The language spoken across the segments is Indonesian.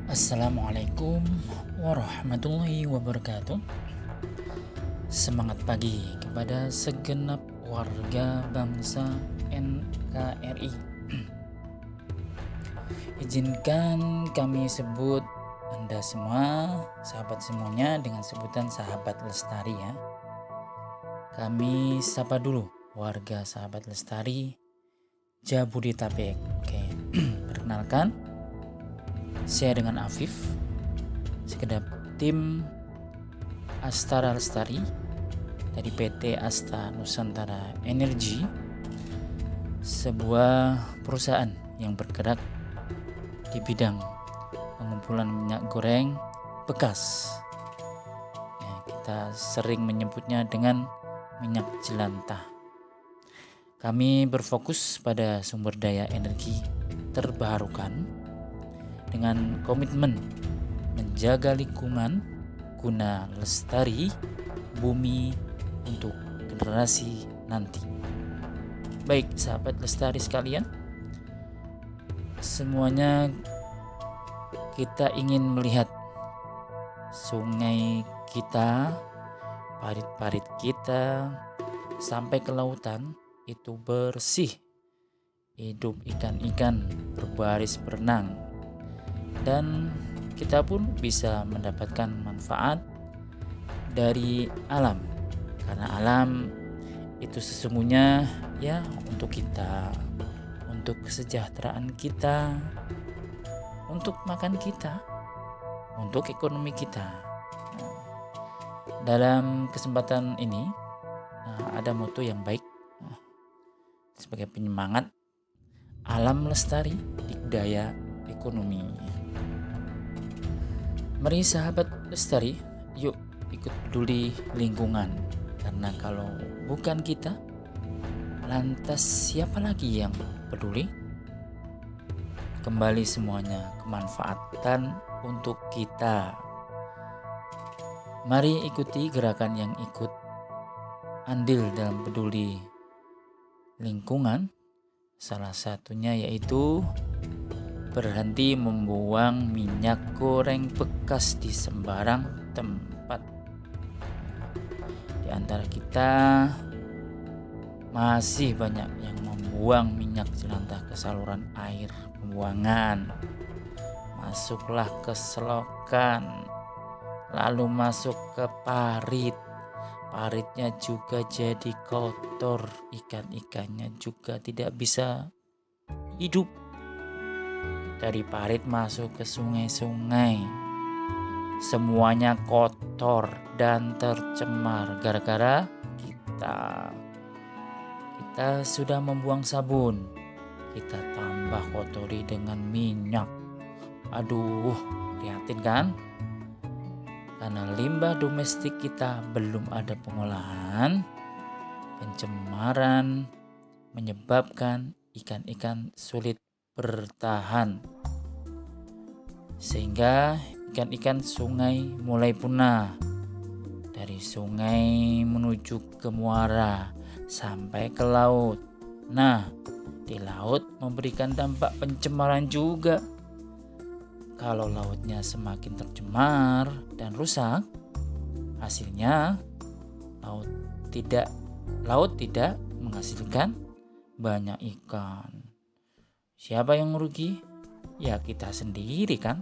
Assalamualaikum warahmatullahi wabarakatuh. Semangat pagi kepada segenap warga bangsa NKRI. Izinkan kami sebut Anda semua, sahabat semuanya, dengan sebutan sahabat lestari ya. Kami sapa dulu warga sahabat lestari Jabodetabek. Oke, perkenalkan, saya dengan Afif, sekedar tim Astara Lestari dari PT Asta Nusantara Energi, sebuah perusahaan yang bergerak di bidang pengumpulan minyak goreng bekas. Ya, kita sering menyebutnya dengan minyak jelantah. Kami berfokus pada sumber daya energi terbarukan dengan komitmen menjaga lingkungan guna lestari bumi untuk generasi nanti. Baik sahabat lestari sekalian, semuanya kita ingin melihat sungai kita, parit-parit kita, sampai ke lautan itu bersih, hidup ikan-ikan berbaris berenang, dan kita pun bisa mendapatkan manfaat dari alam, karena alam itu sesungguhnya ya untuk kita, untuk kesejahteraan kita, untuk makan kita, untuk ekonomi kita. Dalam kesempatan ini ada moto yang baik sebagai penyemangat: alam lestari, dikdaya ekonomi. Mari sahabat lestari, yuk ikut peduli lingkungan, karena kalau bukan kita, lantas siapa lagi yang peduli? Kembali semuanya kemanfaatan untuk kita. Mari ikuti gerakan yang ikut andil dalam peduli lingkungan. Salah satunya yaitu berhenti membuang minyak goreng bekas di sembarang tempat. Di antara kita masih banyak yang membuang minyak jelantah ke saluran air pembuangan, masuklah ke selokan, lalu masuk ke parit. Paritnya juga jadi kotor, ikan-ikannya juga tidak bisa hidup. Dari parit masuk ke sungai-sungai, semuanya kotor dan tercemar gara-gara kita sudah membuang sabun, kita tambah kotori dengan minyak. Aduh, prihatin kan? Karena limbah domestik kita belum ada pengolahan, pencemaran menyebabkan ikan-ikan sulit bertahan, sehingga ikan-ikan sungai mulai punah. Dari sungai menuju ke muara sampai ke laut. Nah, di laut memberikan dampak pencemaran juga. Kalau lautnya semakin tercemar dan rusak, hasilnya laut tidak menghasilkan banyak ikan. Siapa yang merugi? Ya kita sendiri kan.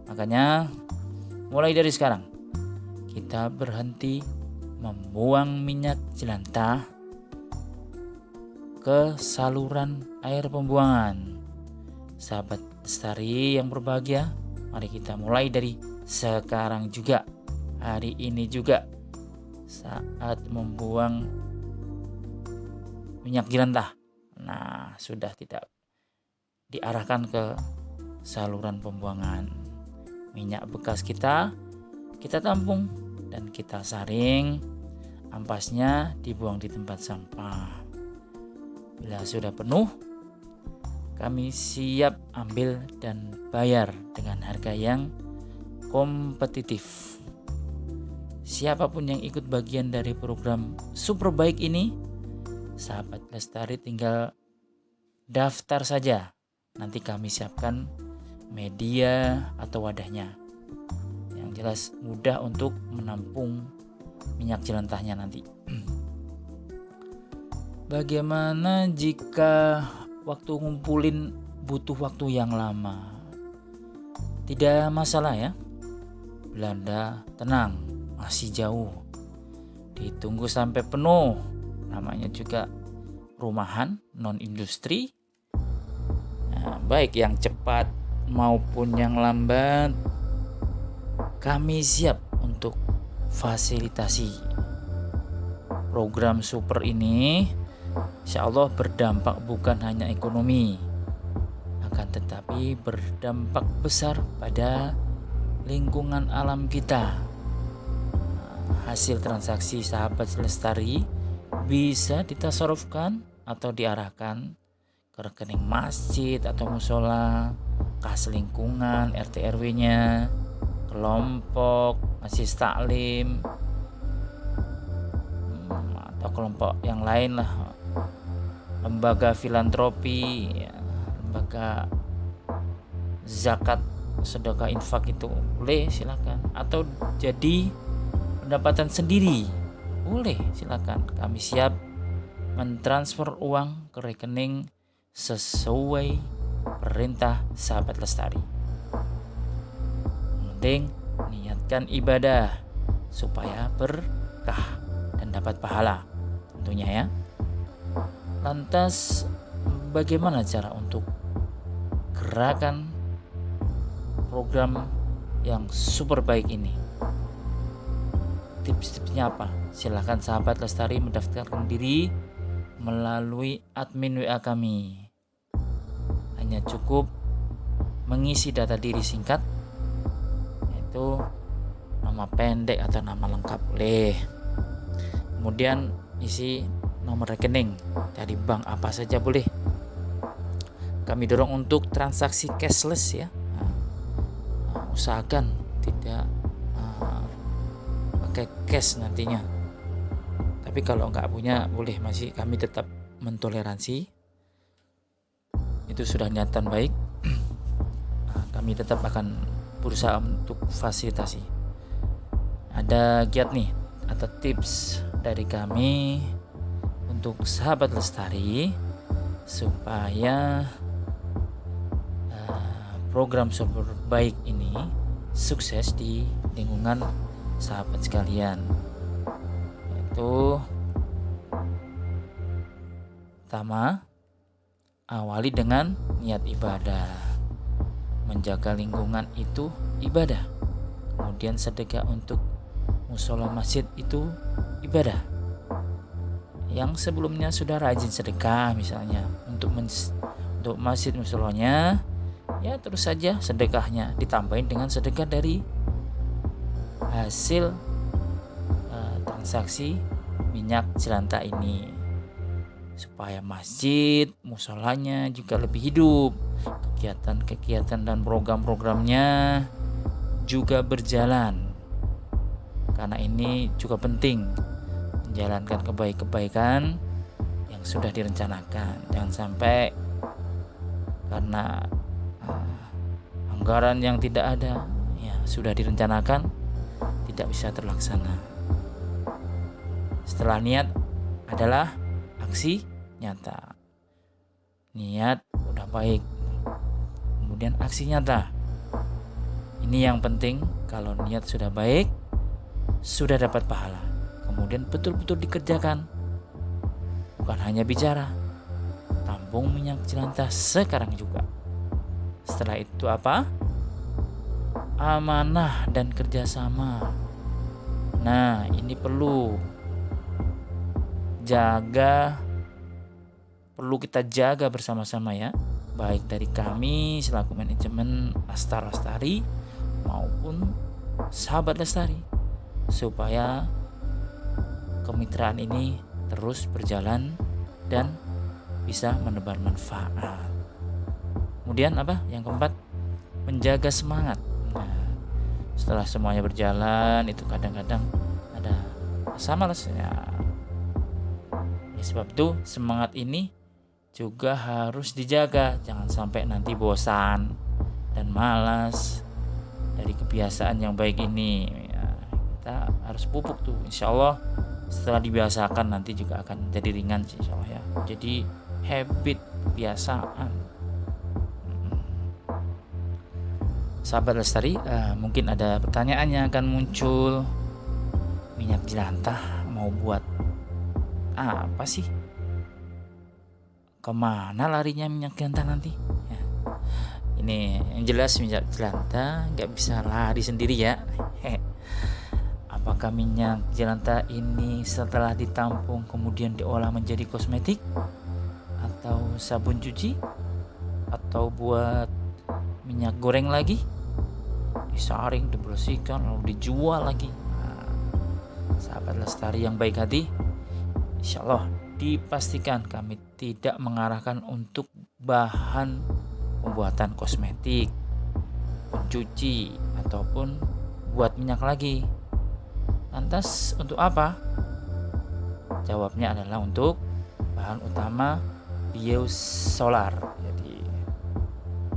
Makanya mulai dari sekarang kita berhenti membuang minyak jelantah ke saluran air pembuangan. Sahabat lestari yang berbahagia, mari kita mulai dari sekarang juga, hari ini juga, saat membuang minyak jelantah. Nah, sudah tidak diarahkan ke saluran pembuangan. Minyak bekas kita tampung dan kita saring, ampasnya dibuang di tempat sampah. Bila sudah penuh, kami siap ambil dan bayar dengan harga yang kompetitif. Siapapun yang ikut bagian dari program super baik ini, sahabat lestari tinggal daftar saja. Nanti kami siapkan media atau wadahnya. Yang jelas mudah untuk menampung minyak jelantahnya nanti. Bagaimana jika waktu ngumpulin butuh waktu yang lama? Tidak masalah ya. Belanda tenang, masih jauh. Ditunggu sampai penuh. Namanya juga rumahan, non industri. Nah, baik yang cepat maupun yang lambat, kami siap untuk fasilitasi. Program super ini insya Allah berdampak bukan hanya ekonomi, akan tetapi berdampak besar pada lingkungan alam kita. Hasil transaksi Sahabat Lestari bisa ditasarufkan atau diarahkan ke rekening masjid atau musola, kas lingkungan, RT RW-nya, kelompok, majelis taklim, atau kelompok yang lain lah, lembaga filantropi, ya, lembaga zakat, sedekah, infak itu boleh, silakan. Atau jadi pendapatan sendiri boleh, silakan. Kami siap mentransfer uang ke rekening sesuai perintah Sahabat Lestari. Penting niatkan ibadah supaya berkah dan dapat pahala tentunya ya. Lantas bagaimana cara untuk gerakan program yang super baik ini? Tips-tipsnya apa? Silakan Sahabat Lestari mendaftarkan diri melalui admin WA kami. Hanya cukup mengisi data diri singkat, yaitu nama pendek atau nama lengkap boleh. Kemudian isi nomor rekening dari bank apa saja boleh. Kami dorong untuk transaksi cashless ya. Usahakan tidak pakai cash nantinya. Tapi kalau nggak punya boleh, masih kami tetap mentoleransi. Itu sudah niatan baik. Kami tetap akan berusaha untuk fasilitasi. Ada giat nih atau tips dari kami untuk Sahabat Lestari supaya program super baik ini sukses di lingkungan sahabat sekalian. Yaitu pertama, awali dengan niat ibadah. Menjaga lingkungan itu ibadah. Kemudian sedekah untuk musola masjid itu ibadah. Yang sebelumnya sudah rajin sedekah misalnya untuk masjid musolanya, ya terus saja sedekahnya ditambahin dengan sedekah dari hasil transaksi minyak jelantah ini, supaya masjid musolanya juga lebih hidup, kegiatan-kegiatan dan program-programnya juga berjalan. Karena ini juga penting menjalankan kebaikan yang sudah direncanakan. Jangan sampai karena anggaran yang tidak ada, ya sudah direncanakan, tidak bisa terlaksana. Setelah niat adalah aksi nyata. Niat udah baik, kemudian aksi nyata. Ini yang penting. Kalau niat sudah baik, sudah dapat pahala, kemudian betul-betul dikerjakan, bukan hanya bicara. Tampung minyak jelantah sekarang juga. Setelah itu apa? Amanah dan kerjasama. Nah, ini perlu kita jaga bersama-sama ya, baik dari kami selaku manajemen Astar Lestari maupun Sahabat Lestari, supaya kemitraan ini terus berjalan dan bisa menebar manfaat. Kemudian apa? Yang keempat, menjaga semangat. Nah, setelah semuanya berjalan itu kadang-kadang ada rasa malas ya. Sebab itu semangat ini juga harus dijaga, jangan sampai nanti bosan. dan malas dari kebiasaan yang baik ini ya, kita harus pupuk tuh. Insya Allah setelah dibiasakan nanti juga akan jadi ringan sih insya Allah ya. Jadi habit, kebiasaan. Sahabat Lestari, mungkin ada pertanyaan yang akan muncul. Minyak jelantah mau buat apa sih? Kemana larinya minyak jelantah nanti? Ya. Ini yang jelas minyak jelantah nggak bisa lari sendiri ya. Apakah minyak jelantah ini setelah ditampung kemudian diolah menjadi kosmetik, atau sabun cuci, atau buat minyak goreng lagi, disaring, dibersihkan, lalu dijual lagi? Sahabat Lestari yang baik hati, insya Allah dipastikan kami tidak mengarahkan untuk bahan pembuatan kosmetik, pencuci, ataupun buat minyak lagi. Lantas untuk apa? Jawabnya adalah untuk bahan utama biosolar. Jadi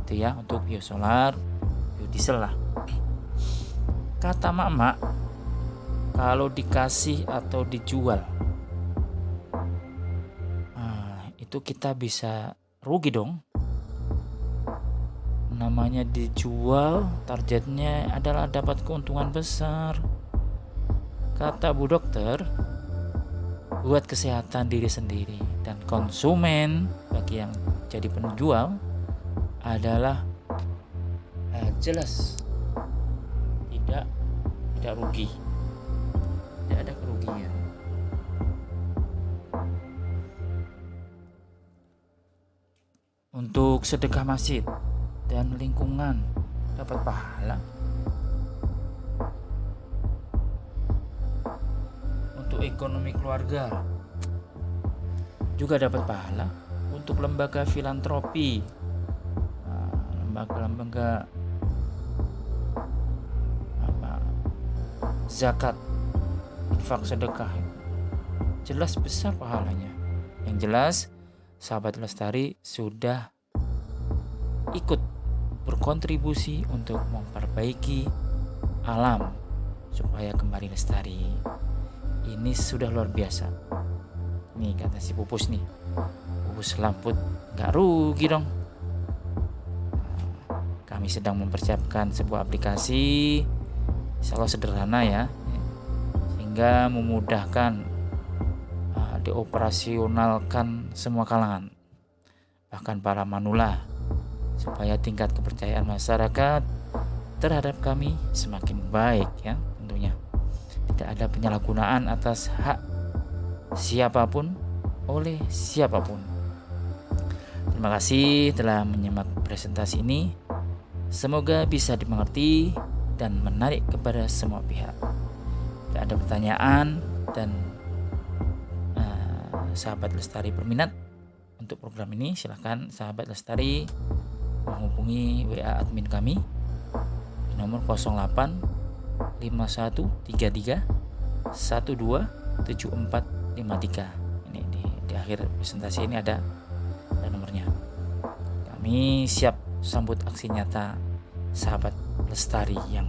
itu ya, untuk biosolar, biodiesel lah. Kata mak-mak, kalau dikasih atau dijual, itu kita bisa rugi dong. Namanya dijual, targetnya adalah dapat keuntungan besar. Kata Bu Dokter, buat kesehatan diri sendiri dan konsumen, bagi yang jadi penjual adalah jelas tidak rugi, tidak ada kerugian. Untuk sedekah masjid dan lingkungan dapat pahala. Untuk ekonomi keluarga juga dapat pahala. Untuk lembaga filantropi, lembaga zakat, infak, sedekah, jelas besar pahalanya. Yang jelas sahabat Lestari sudah ikut berkontribusi untuk memperbaiki alam supaya kembali lestari. Ini sudah luar biasa. Nih kata si Pupus nih, Pupus Lamput, gak rugi dong. Kami sedang mempersiapkan sebuah aplikasi, insya Allah sederhana ya, sehingga memudahkan dioperasionalkan semua kalangan, bahkan para manula, supaya tingkat kepercayaan masyarakat terhadap kami semakin baik ya. Tentunya tidak ada penyalahgunaan atas hak siapapun oleh siapapun. Terima kasih telah menyimak presentasi ini. Semoga bisa dimengerti dan menarik kepada semua pihak. Tidak ada pertanyaan dan sahabat Lestari berminat untuk program ini, silahkan sahabat Lestari menghubungi WA admin kami di nomor 08 5133 127453. Ini di akhir presentasi ini ada nomornya. Kami siap sambut aksi nyata sahabat Lestari yang